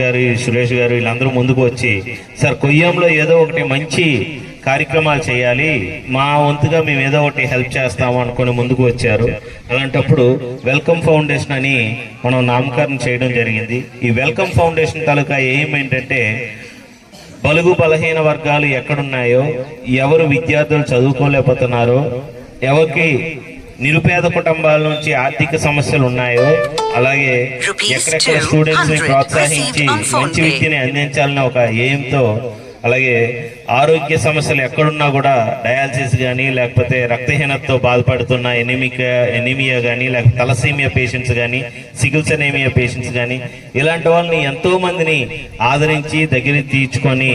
గారు, సురేష్ గారు వీళ్ళందరూ ముందుకు వచ్చి సార్ కొయ్యంలో ఏదో ఒకటి మంచి కార్యక్రమాలు చేయాలి, మా వంతుగా మేము ఏదో ఒకటి హెల్ప్ చేస్తాము అనుకుని ముందుకు వచ్చారు. అలాంటప్పుడు వెల్కమ్ ఫౌండేషన్ అని మనం నామకరణం చేయడం జరిగింది. ఈ వెల్కమ్ ఫౌండేషన్ తాలూకా ఎయిమ్ ఏంటంటే బలుగు బలహీన వర్గాలు ఎక్కడున్నాయో, ఎవరు విద్యార్థులు చదువుకోలేకపోతున్నారో, ఎవరికి నిరుపేద కుటుంబాల నుంచి ఆర్థిక సమస్యలు ఉన్నాయో, అలాగే ఎక్కడెక్కడ స్టూడెంట్స్ ని ప్రోత్సహించి మంచి విద్యని అందించాలని ఒక ఎయిమ్తో, అలాగే ఆరోగ్య సమస్యలు ఎక్కడున్నా కూడా డయాలసిస్ కానీ, లేకపోతే రక్తహీనతతో బాధపడుతున్న ఎనీమియా కానీ, లేకపోతే తలసీమియా పేషెంట్స్ కానీ, సికిల్స్ ఎనీమియా పేషెంట్స్ కానీ, ఇలాంటి వాళ్ళని ఎంతో మందిని ఆదరించి దగ్గర తీర్చుకొని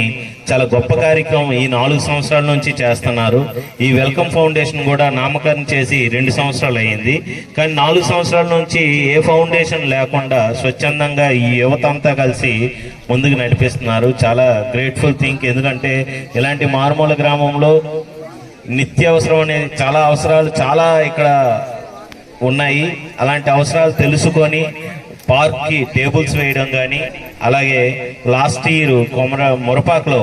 చాలా గొప్ప కార్యక్రమం ఈ 4 సంవత్సరాల నుంచి చేస్తున్నారు. ఈ వెల్కమ్ ఫౌండేషన్ కూడా నామకరణం చేసి 2 సంవత్సరాలు అయ్యింది. కానీ 4 సంవత్సరాల నుంచి ఏ ఫౌండేషన్ లేకుండా స్వచ్ఛందంగా ఈ యువత అంతా కలిసి ముందుకు నడిపిస్తున్నారు. చాలా గ్రేట్ఫుల్ థింగ్. ఎందుకంటే ఇలాంటి మారుమూల గ్రామంలో నిత్యావసరం అనేది చాలా అవసరాలు చాలా ఇక్కడ ఉన్నాయి. అలాంటి అవసరాలు తెలుసుకొని పార్క్కి టేబుల్స్ వేయడం కానీ, అలాగే లాస్ట్ ఇయర్ మురపాకులో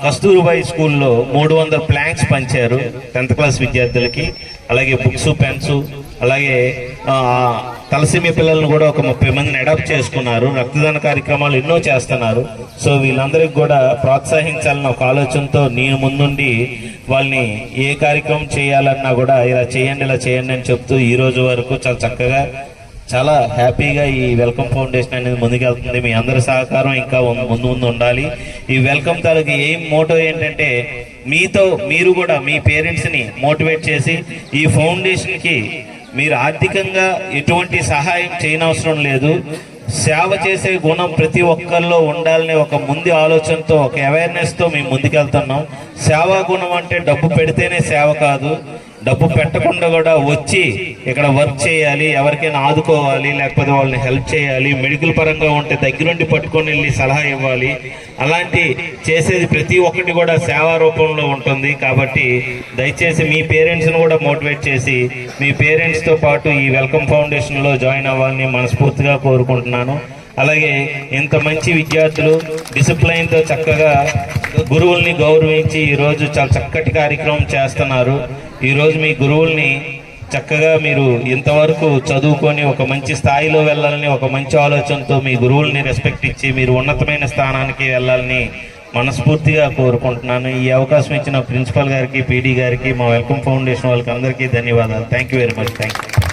కస్తూర్బాయి స్కూల్లో 300 ప్లాంక్స్ పంచారు 10th క్లాస్ విద్యార్థులకి. అలాగే బుక్స్, పెన్స్, అలాగే తలసీమియా పిల్లలను కూడా ఒక 30 మందిని అడాప్ట్ చేసుకున్నారు. రక్తదాన కార్యక్రమాలు ఎన్నో చేస్తున్నారు. సో వీళ్ళందరికీ కూడా ప్రోత్సహించాలన్న ఒక ఆలోచనతో నేను ముందుండి వాళ్ళని ఏ కార్యక్రమం చేయాలన్నా కూడా ఇలా చేయండి అని చెప్తూ ఈ రోజు వరకు చాలా చక్కగా, చాలా హ్యాపీగా ఈ వెల్కమ్ ఫౌండేషన్ అనేది ముందుకెళ్తుంది. మీ అందరి సహకారం ఇంకా ముందు ఉండాలి. ఈ వెల్కమ్ తాలూకు ఏం మోటో ఏంటంటే మీరు కూడా మీ పేరెంట్స్ని మోటివేట్ చేసి ఈ ఫౌండేషన్కి మీరు ఆర్థికంగా ఎటువంటి సహాయం చేయనవసరం లేదు. సేవ చేసే గుణం ప్రతి ఒక్కరిలో ఉండాలనే ఒక ముందు ఆలోచనతో, ఒక అవేర్నెస్తో మేము ముందుకెళ్తున్నాం. సేవా గుణం అంటే డబ్బు పెడితేనే సేవ కాదు, డబ్బు పెట్టకుండా కూడా వచ్చి ఇక్కడ వర్క్ చేయాలి, ఎవరికైనా ఆదుకోవాలి, లేకపోతే వాళ్ళని హెల్ప్ చేయాలి, మెడికల్ పరంగా ఉంటే దగ్గరుండి పట్టుకొని వెళ్ళి సలహా ఇవ్వాలి. అలాంటి చేసేది ప్రతి ఒక్కటి కూడా సేవా రూపంలో ఉంటుంది. కాబట్టి దయచేసి మీ పేరెంట్స్ని కూడా మోటివేట్ చేసి మీ పేరెంట్స్తో పాటు ఈ వెల్కమ్ ఫౌండేషన్లో జాయిన్ అవ్వాలని మనస్ఫూర్తిగా కోరుకుంటున్నాను. అలాగే ఇంత మంచి విద్యార్థులు డిసిప్లైన్తో చక్కగా గురువుల్ని గౌరవించి ఈరోజు చాలా చక్కటి కార్యక్రమం చేస్తున్నారు. ఈరోజు మీ గురువుల్ని చక్కగా మీరు ఇంతవరకు చదువుకొని ఒక మంచి స్థాయిలో వెళ్ళాలని ఒక మంచి ఆలోచనతో మీ గురువుల్ని రెస్పెక్ట్ ఇచ్చి మీరు ఉన్నతమైన స్థానానికి వెళ్ళాలని మనస్ఫూర్తిగా కోరుకుంటున్నాను. ఈ అవకాశం ఇచ్చిన ప్రిన్సిపల్ గారికి, పీడీ గారికి, మా వెల్కమ్ ఫౌండేషన్ వాళ్ళకి అందరికీ ధన్యవాదాలు. Thank you very much. Thank you.